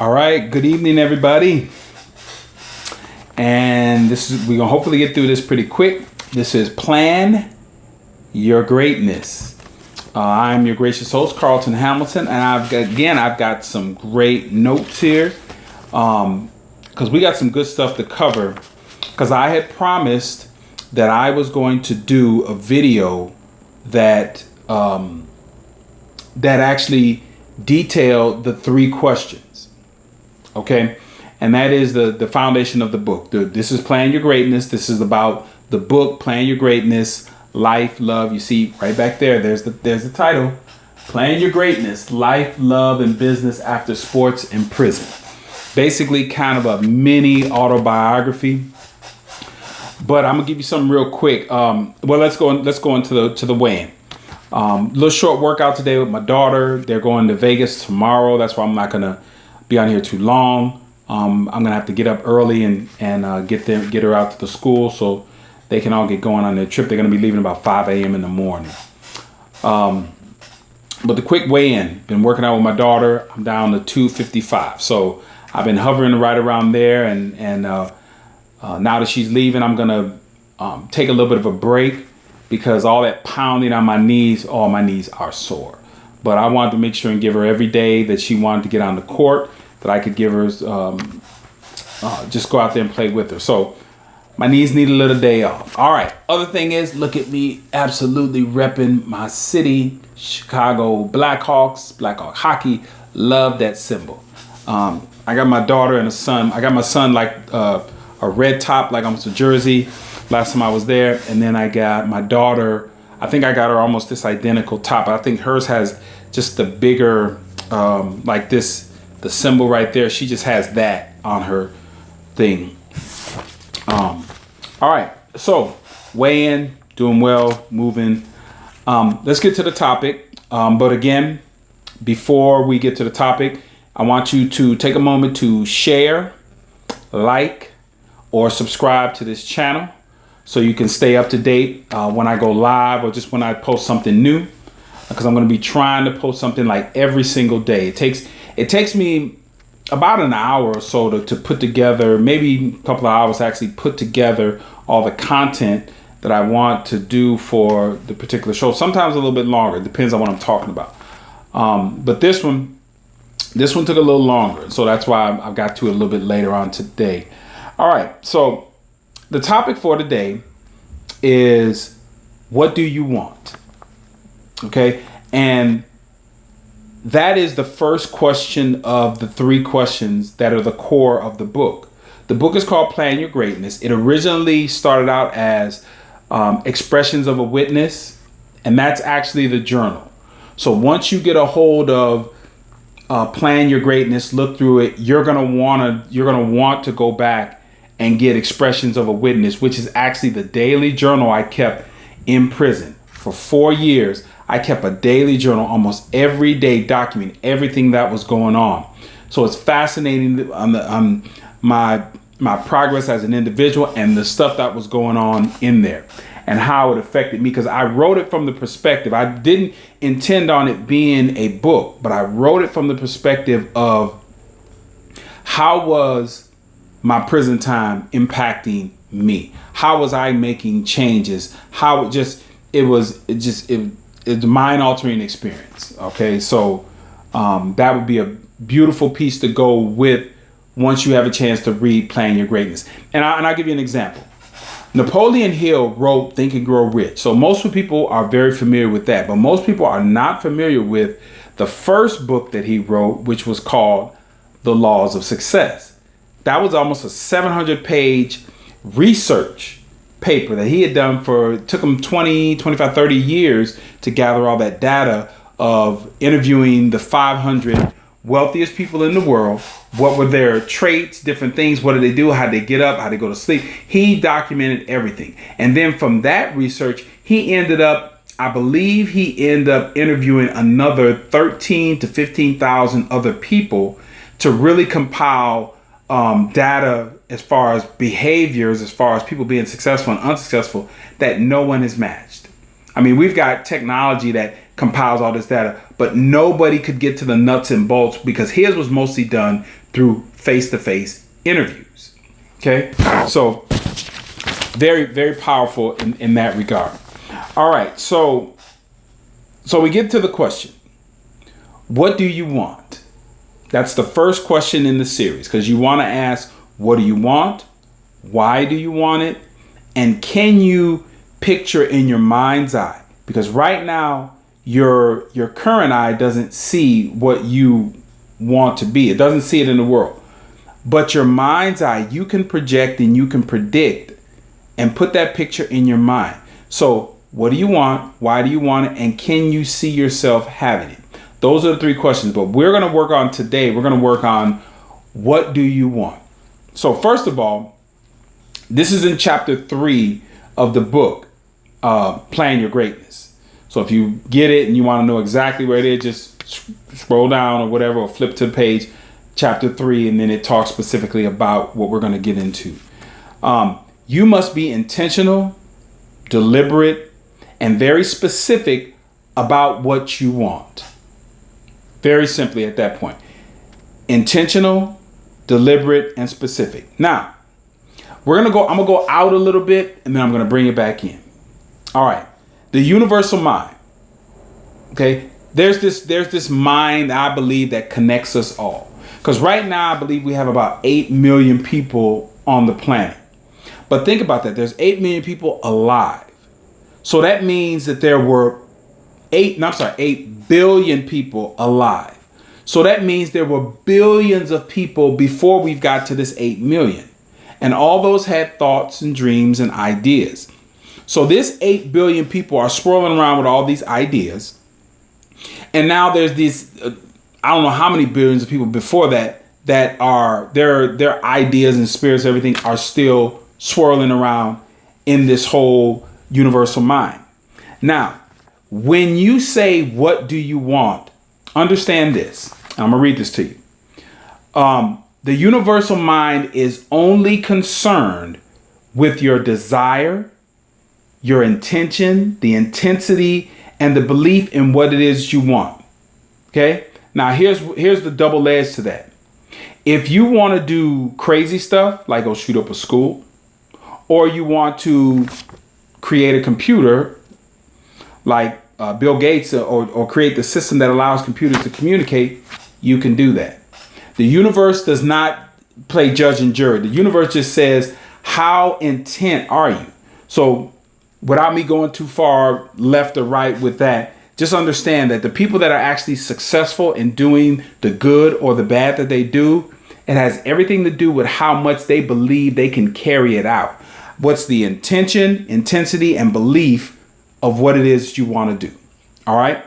All right, good evening, everybody. And we're gonna hopefully get through this pretty quick. This is Plan Your Greatness. I'm your gracious host, Carlton Hamilton, and I've got some great notes here because we got some good stuff to cover. Because I had promised that I was going to do a video that actually detailed the 3 questions. Okay, and that is the foundation of the book. This is Plan Your Greatness. This is about the book, Plan Your Greatness, Life, Love. You see right back there, there's the title, Plan Your Greatness, Life, Love, and Business After Sports and Prison. Basically kind of a mini autobiography. But I'm gonna give you something real quick. Well, let's go into the weigh-in. Little short workout today with my daughter. They're going to Vegas tomorrow. That's why I'm not gonna be on here too long. I'm gonna have to get up early and get her out to the school so they can all get going on their trip. They're gonna be leaving about 5 a.m. in the morning. But the quick weigh-in. Been working out with my daughter. I'm down to 255. So I've been hovering right around there, and now that she's leaving, I'm gonna take a little bit of a break because all that pounding on my knees are sore. But I wanted to make sure and give her every day that she wanted to get on the court, that I could give her, just go out there and play with her. So my knees need a little day off. All right. Other thing is, look at me absolutely repping my city, Chicago Blackhawks, Blackhawk hockey. Love that symbol. I got my daughter and a son. I got my son like a red top, like almost a jersey last time I was there. And then I got my daughter, I think I got her almost this identical top. I think hers has just the bigger, like this, the symbol right there. She just has that on her thing. All right, so weigh in, doing well, moving. Let's get to the topic. But again, before we get to the topic, I want you to take a moment to share, like, or subscribe to this channel so you can stay up to date when I go live or just when I post something new, because I'm going to be trying to post something like every single day. It takes me about an hour or so to put together, maybe a couple of hours to actually put together all the content that I want to do for the particular show. Sometimes a little bit longer. It depends on what I'm talking about. But this one took a little longer. So that's why I've got to it a little bit later on today. All right. So the topic for today is, what do you want? Okay. And that is the first question of the 3 questions that are the core of the book. The book is called Plan Your Greatness. It originally started out as Expressions of a Witness, and that's actually the journal. So once you get a hold of Plan Your Greatness, look through it, you're gonna want to go back and get Expressions of a Witness, which is actually the daily journal I kept in prison for 4 years. I kept a daily journal almost every day, documenting everything that was going on. So it's fascinating on my progress as an individual and the stuff that was going on in there and how it affected me, because I wrote it from the perspective. I didn't intend on it being a book, but I wrote it from the perspective of how was my prison time impacting me? How was I making changes? How it was a mind-altering experience. Okay, so that would be a beautiful piece to go with once you have a chance to read Plan Your Greatness. And I'll give you an example. Napoleon Hill wrote Think and Grow Rich. So most people are very familiar with that, but most people are not familiar with the first book that he wrote, which was called The Laws of Success. That was almost a 700-page research paper that he had done it took him 20, 25, 30 years to gather all that data of interviewing the 500 wealthiest people in the world. What were their traits, different things, what did they do, how did they get up, how did they go to sleep. He documented everything. And then from that research, I believe he ended up interviewing another 13 to 15,000 other people to really compile data as far as behaviors, as far as people being successful and unsuccessful, that no one has matched. I mean, we've got technology that compiles all this data, but nobody could get to the nuts and bolts because his was mostly done through face-to-face interviews. Okay, so very, very powerful in that regard. All right, so we get to the question, what do you want? That's the first question in the series, because you want to ask, what do you want? Why do you want it? And can you picture in your mind's eye? Because right now, your current eye doesn't see what you want to be. It doesn't see it in the world. But your mind's eye, you can project and you can predict and put that picture in your mind. So what do you want? Why do you want it? And can you see yourself having it? Those are the three questions. But we're going to work on today. We're going to work on what do you want? So first of all, this is in chapter 3 of the book, Plan Your Greatness. So if you get it and you want to know exactly where it is, just scroll down or whatever, or flip to the page, chapter 3, and then it talks specifically about what we're going to get into. You must be intentional, deliberate, and very specific about what you want. Very simply at that point. Intentional, deliberate, and specific. Now, I'm going to go out a little bit, and then I'm going to bring it back in. All right. The universal mind. Okay. There's this mind, I believe, that connects us all. Because right now, I believe we have about 8 million people on the planet. But think about that. There's 8 million people alive. So that means that there were 8 billion people alive. So that means there were billions of people before we've got to this 8 million. And all those had thoughts and dreams and ideas. So this 8 billion people are swirling around with all these ideas. And now there's these, I don't know how many billions of people before that are their ideas and spirits, everything are still swirling around in this whole universal mind. Now, when you say, what do you want? Understand this. I'm going to read this to you. The universal mind is only concerned with your desire, your intention, the intensity, and the belief in what it is you want. Okay? Now, here's the double edge to that. If you want to do crazy stuff, like go shoot up a school, or you want to create a computer, like Bill Gates, or create the system that allows computers to communicate, you can do that. The universe does not play judge and jury. The universe just says, how intent are you? So without me going too far left or right with that, just understand that the people that are actually successful in doing the good or the bad that they do, it has everything to do with how much they believe they can carry it out. What's the intention, intensity, and belief of what it is you want to do. All right?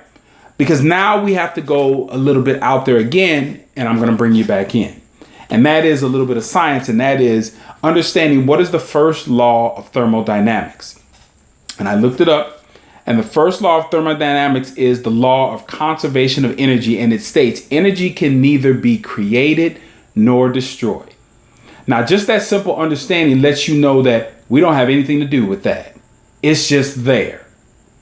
Because now we have to go a little bit out there again, and I'm going to bring you back in. And that is a little bit of science, and that is understanding what is the first law of thermodynamics. And I looked it up, and the first law of thermodynamics is the law of conservation of energy, and it states energy can neither be created nor destroyed. Now, just that simple understanding lets you know that we don't have anything to do with that. It's just there.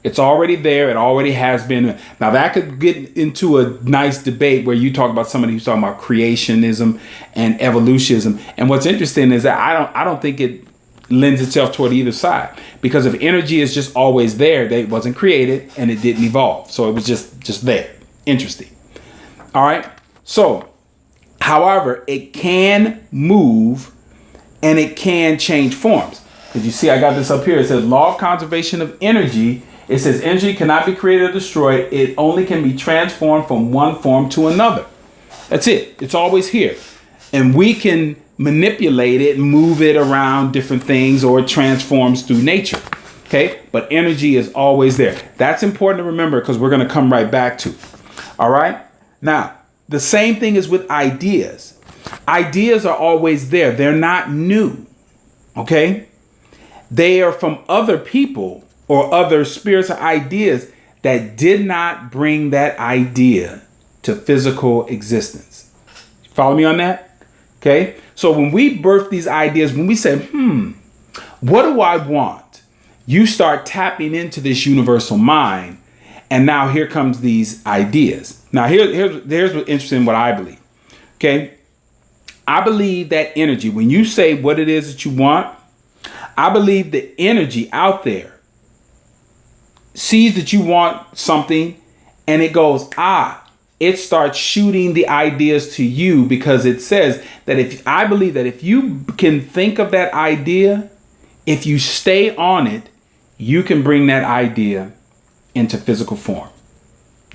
It's already there. It already has been. Now, that could get into a nice debate where you talk about somebody who's talking about creationism and evolutionism. And what's interesting is that I don't think it lends itself toward either side, because if energy is just always there, it wasn't created and it didn't evolve. So it was just there. Interesting. All right. So, however, it can move and it can change forms. Because you see, I got this up here. It says law of conservation of energy. It says energy cannot be created or destroyed. It only can be transformed from one form to another. That's it. It's always here. And we can manipulate it, move it around different things, or it transforms through nature. Okay. But energy is always there. That's important to remember, because we're going to come right back to it. All right. Now, the same thing is with ideas. Ideas are always there. They're not new. Okay. They are from other people or other spirits or ideas that did not bring that idea to physical existence. Follow me on that? Okay. So when we birth these ideas, when we say, what do I want? You start tapping into this universal mind, And now here comes these ideas. Now here's what's interesting, what I believe. Okay. I believe that energy, when you say what it is that you want, I believe the energy out there sees that you want something and it goes, it starts shooting the ideas to you, because it says that I believe that if you can think of that idea, if you stay on it, you can bring that idea into physical form.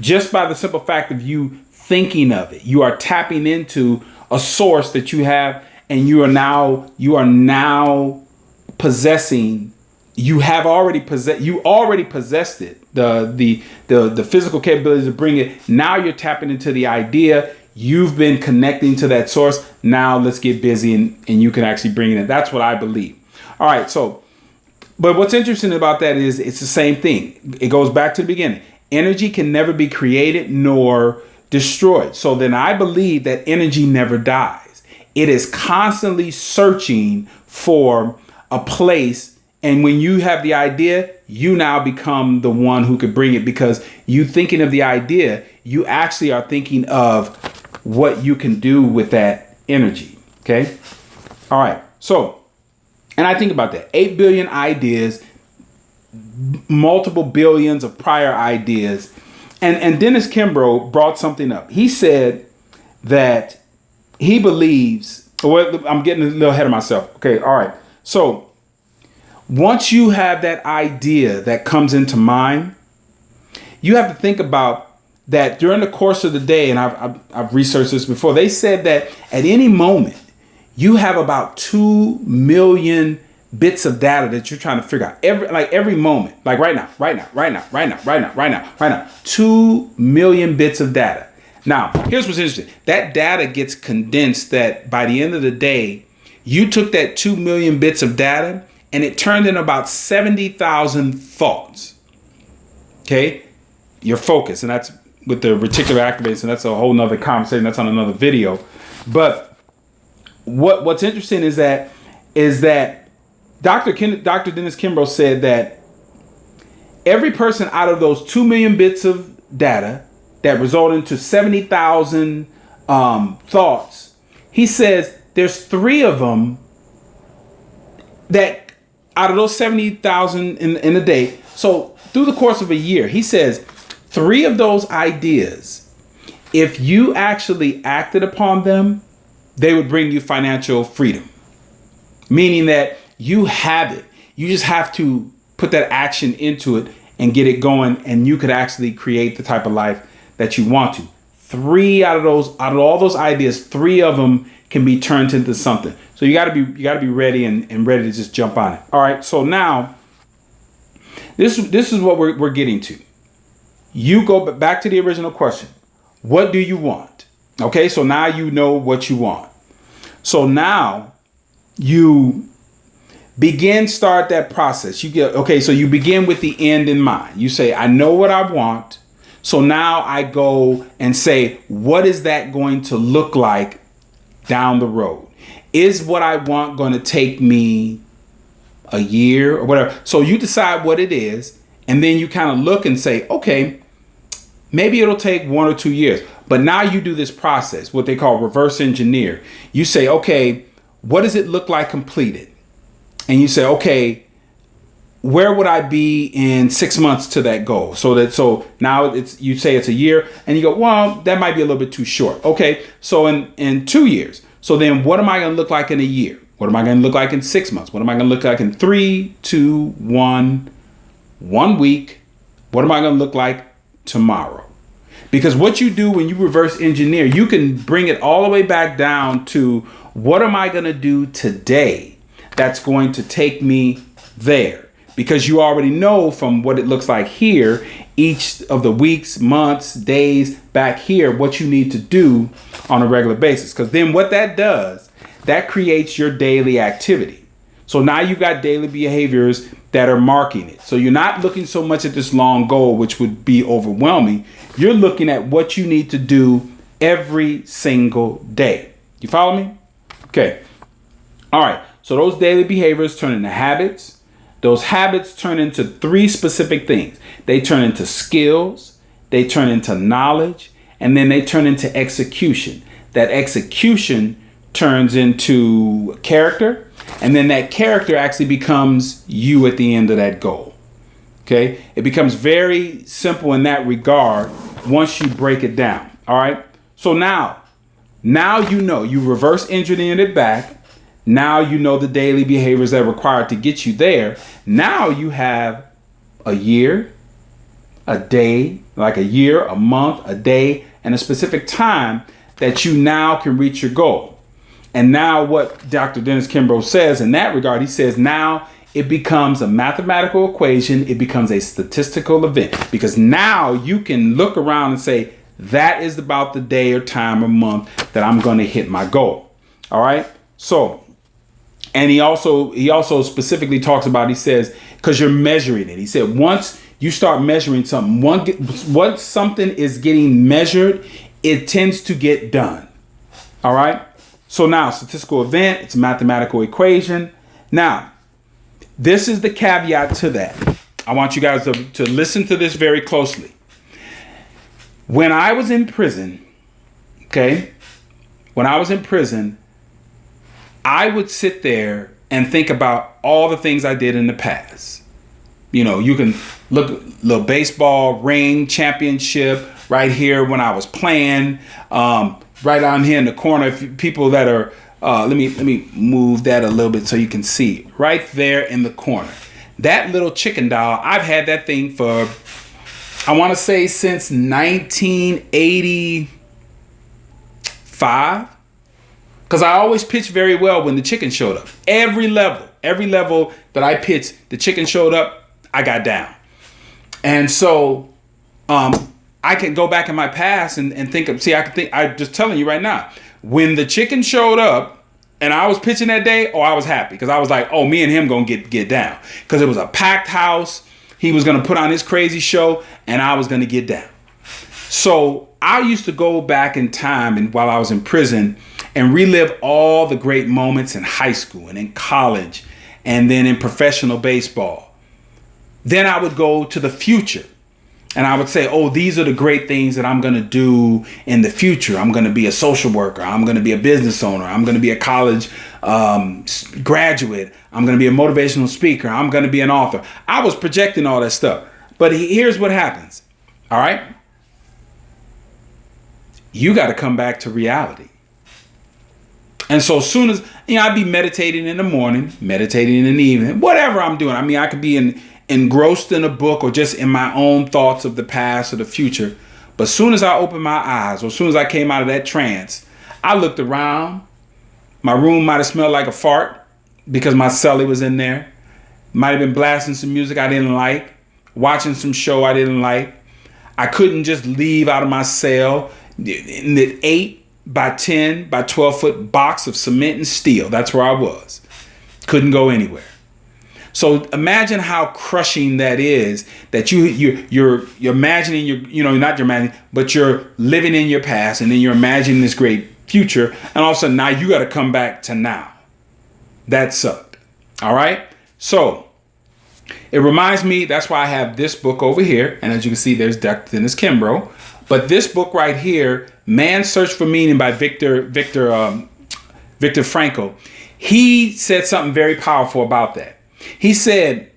Just by the simple fact of you thinking of it, you are tapping into a source that you have, and you are now possessing. You already possessed it, the physical capability to bring it. Now you're tapping into the idea. You've been connecting to that source. Now let's get busy and you can actually bring it in. That's what I believe. All right. So, but what's interesting about that is it's the same thing. It goes back to the beginning. Energy can never be created nor destroyed. So then I believe that energy never dies. It is constantly searching for a place. And when you have the idea, you now become the one who could bring it, because you thinking of the idea, you actually are thinking of what you can do with that energy. Okay. All right. So, and I think about that. 8 billion ideas, multiple billions of prior ideas. And Dennis Kimbrough brought something up. He said that he believes, I'm getting a little ahead of myself. Okay. All right. So once you have that idea that comes into mind, you have to think about that during the course of the day. And I've researched this before. They said that at any moment you have about 2 million bits of data that you're trying to figure out every moment, like right now, 2 million bits of data. Now, here's what's interesting. That data gets condensed, that by the end of the day, you took that 2 million bits of data and it turned in about 70,000 thoughts. Okay. Your focus. And that's with the reticular activator. And that's a whole nother conversation. That's on another video. But what's interesting is that Dr. Dennis Kimbrough said that every person out of those 2 million bits of data that result into 70,000 thoughts, he says there's 3 of them that out of those 70,000 in a day. So through the course of a year, he says 3 of those ideas, if you actually acted upon them, they would bring you financial freedom. Meaning that you have it. You just have to put that action into it and get it going, and you could actually create the type of life that you want to. 3 out of all those ideas, 3 of them can be turned into something. So you gotta be ready and ready to just jump on it. All right. So now this is what we're getting to. You go back to the original question. What do you want? Okay. So now you know what you want. So now you start that process. So you begin with the end in mind. You say, I know what I want. So now I go and say, what is that going to look like down the road? Is what I want going to take me a year or whatever? So you decide what it is, and then you kind of look and say, okay, maybe it'll take 1 or 2 years. But now you do this process, what they call reverse engineer. You say, okay, what does it look like completed? And you say, okay, where would I be in 6 months to that goal? So now you say it's a year, and you go, well, that might be a little bit too short. Okay, so in 2 years. So then what am I going to look like in a year? What am I going to look like in 6 months? What am I going to look like in 3, 2, 1 week? What am I going to look like tomorrow? Because what you do when you reverse engineer, you can bring it all the way back down to what am I going to do today that's going to take me there? Because you already know from what it looks like here, each of the weeks, months, days back here, what you need to do on a regular basis. Because then what that does, that creates your daily activity. So now you've got daily behaviors that are marking it. So you're not looking so much at this long goal, which would be overwhelming. You're looking at what you need to do every single day. You follow me? Okay. All right. So those daily behaviors turn into habits. those habits turn into three specific things. They turn into skills, they turn into knowledge, and then they turn into execution. That execution turns into character, and then that character actually becomes you at the end of that goal. Okay? It becomes very simple in that regard once you break it down. All right? So now you know, you reverse engineered it back. Now you know the daily behaviors that are required to get you there. Now you have a year, a day, like a year, a month, a day, and a specific time that you now can reach your goal. And now what Dr. Dennis Kimbro says in that regard, he says now it becomes a mathematical equation. It becomes a statistical event, because now you can look around and say, that is about the day or time or month that I'm going to hit my goal. All right. So, and he also specifically talks about, he says, because you're measuring it. He said, once you start measuring something, once something is getting measured, it tends to get done. All right. So now statistical event, it's a mathematical equation. Now, this is the caveat to that. I want you guys to listen to this very closely. When I was in prison, I would sit there and think about all the things I did in the past. You know, you can look, little baseball ring championship right here when I was playing, right down here in the corner. If people that are, let me move that a little bit so you can see right there in the corner. That little chicken doll, I've had that thing for, I want to say since 1985, because I always pitched very well when the chicken showed up. Every level that I pitched, the chicken showed up, I got down. And so I can go back in my past and think of, I'm just telling you right now, when the chicken showed up and I was pitching that day, I was happy, because I was like, me and him going to get down, because it was a packed house. He was going to put on his crazy show and I was going to get down. So I used to go back in time and while I was in prison and relive all the great moments in high school and in college and then in professional baseball. Then I would go to the future and I would say, these are the great things that I'm going to do in the future. I'm going to be a social worker. I'm going to be a business owner. I'm going to be a college graduate. I'm going to be a motivational speaker. I'm going to be an author. I was projecting all that stuff. But here's what happens. All right. You got to come back to reality. And so as soon as, I'd be meditating in the morning, meditating in the evening, whatever I'm doing. I could be engrossed in a book or just in my own thoughts of the past or the future. But as soon as I opened my eyes, or as soon as I came out of that trance, I looked around. My room might have smelled like a fart because my cellie was in there. Might have been blasting some music I didn't like, watching some show I didn't like. I couldn't just leave out of my cell in the 8 by 10 by 12 foot box of cement and steel. That's where I was. Couldn't go anywhere. So imagine how crushing that is, that you're imagining, not your imagining, but you're living in your past, and then you're imagining this great future, and all of a sudden now you got to come back to now. That sucked. All right. So it reminds me, that's why I have this book over here. And as you can see, there's Dr. Dennis Kimbro. But this book right here, Man's Search for Meaning by Viktor Frankl, he said something very powerful about that. He said,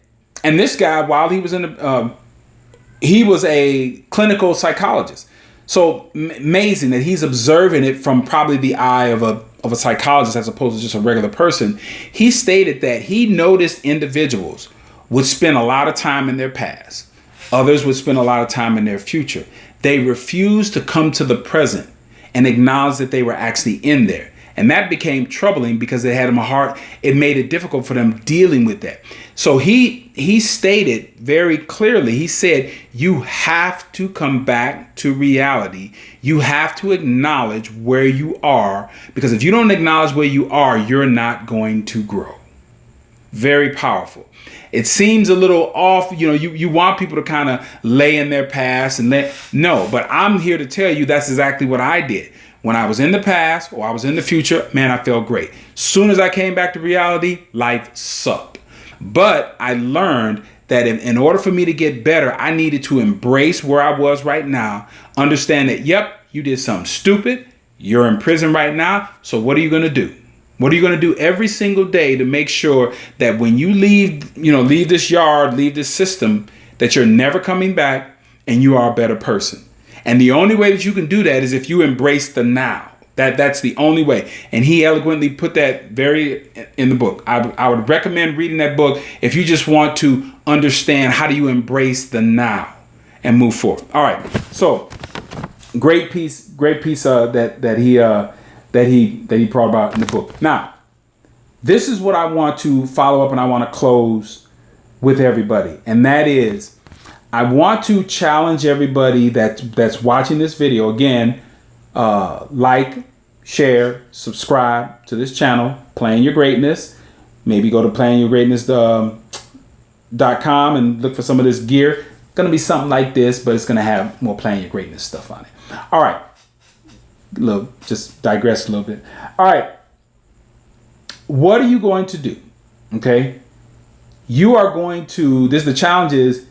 and this guy, while he was he was a clinical psychologist. So amazing that he's observing it from probably the eye of a psychologist as opposed to just a regular person. He stated that he noticed individuals would spend a lot of time in their past. Others would spend a lot of time in their future. They refused to come to the present and acknowledge that they were actually in there. And that became troubling because it had them it made it difficult for them dealing with that. So he stated very clearly, he said, you have to come back to reality. You have to acknowledge where you are, because if you don't acknowledge where you are, you're not going to grow. Very powerful. It seems a little off. You want people to kind of lay in their past no, but I'm here to tell you that's exactly what I did. When I was in the past or I was in the future, man, I felt great. Soon as I came back to reality, life sucked. But I learned that in order for me to get better, I needed to embrace where I was right now, understand that, yep, you did something stupid. You're in prison right now. So what are you going to do? What are you going to do every single day to make sure that when you leave this yard, leave this system, that you're never coming back and you are a better person? And the only way that you can do that is if you embrace the now. That's the only way. And he eloquently put that very in the book. I would recommend reading that book if you just want to understand how do you embrace the now and move forward. All right. So great piece that he brought about in the book. Now, this is what I want to follow up and I want to close with everybody. And that is, I want to challenge everybody that's watching this video. Again, like, share, subscribe to this channel, Plan Your Greatness. Maybe go to planyourgreatness.com and look for some of this gear. It's going to be something like this, but it's going to have more Plan Your Greatness stuff on it. All right. Just digress a little bit. All right. What are you going to do? Okay. You are going to, the challenge is,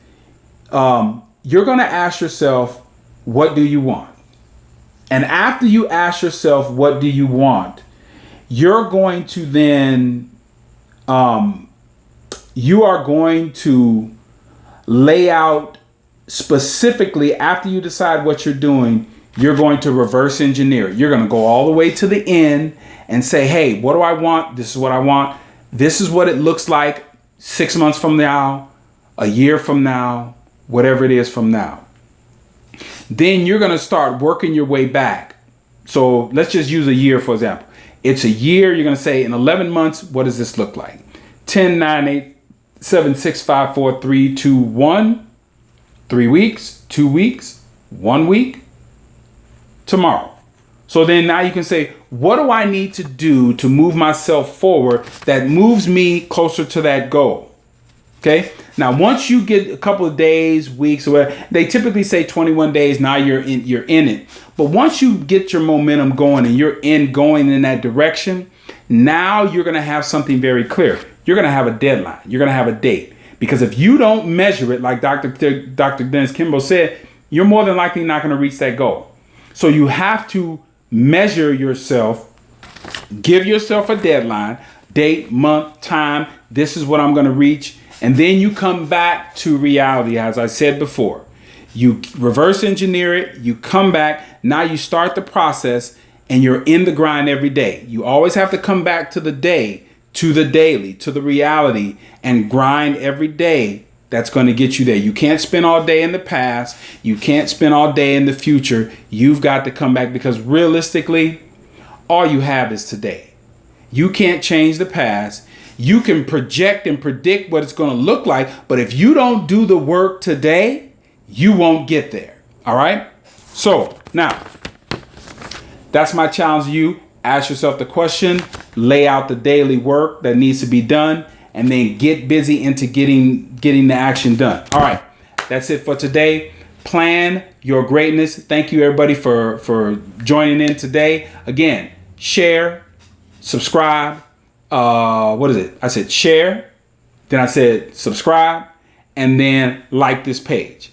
you're going to ask yourself, what do you want? And after you ask yourself, what do you want? You're going to then, you are going to lay out specifically, after you decide what you're doing, you're going to reverse engineer it. You're going to go all the way to the end and say, hey, what do I want? This is what I want. This is what it looks like 6 months from now, a year from now, whatever it is from now. Then you're going to start working your way back. So let's just use a year, for example. It's a year. You're going to say in 11 months, what does this look like? 10, 9, 8, 7, 6, 5, 4, 3, 2, 1. 3 weeks, 2 weeks, 1 week, tomorrow. So then now you can say, what do I need to do to move myself forward that moves me closer to that goal? Okay. Now, once you get a couple of days, weeks, or whatever, they typically say 21 days. Now you're in it. But once you get your momentum going and you're going in that direction, now you're going to have something very clear. You're going to have a deadline. You're going to have a date. Because if you don't measure it, like Dr. Dennis Kimball said, you're more than likely not going to reach that goal. So you have to measure yourself, give yourself a deadline, date, month, time. This is what I'm going to reach. And then you come back to reality, as I said before. You reverse engineer it. You come back. Now you start the process and you're in the grind every day. You always have to come back to the day, to the daily, to the reality, and grind every day. That's going to get you there. You can't spend all day in the past. You can't spend all day in the future. You've got to come back, because realistically, all you have is today. You can't change the past. You can project and predict what it's going to look like, but if you don't do the work today, you won't get there. All right? So now, that's my challenge to you. Ask yourself the question, lay out the daily work that needs to be done, and then get busy into getting the action done. All right, that's it for today. Plan your greatness. Thank you, everybody, for joining in today. Again, share, subscribe. What is it? I said share, then I said subscribe, and then like this page.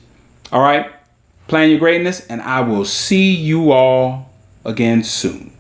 All right, Plan Your Greatness, and I will see you all again soon.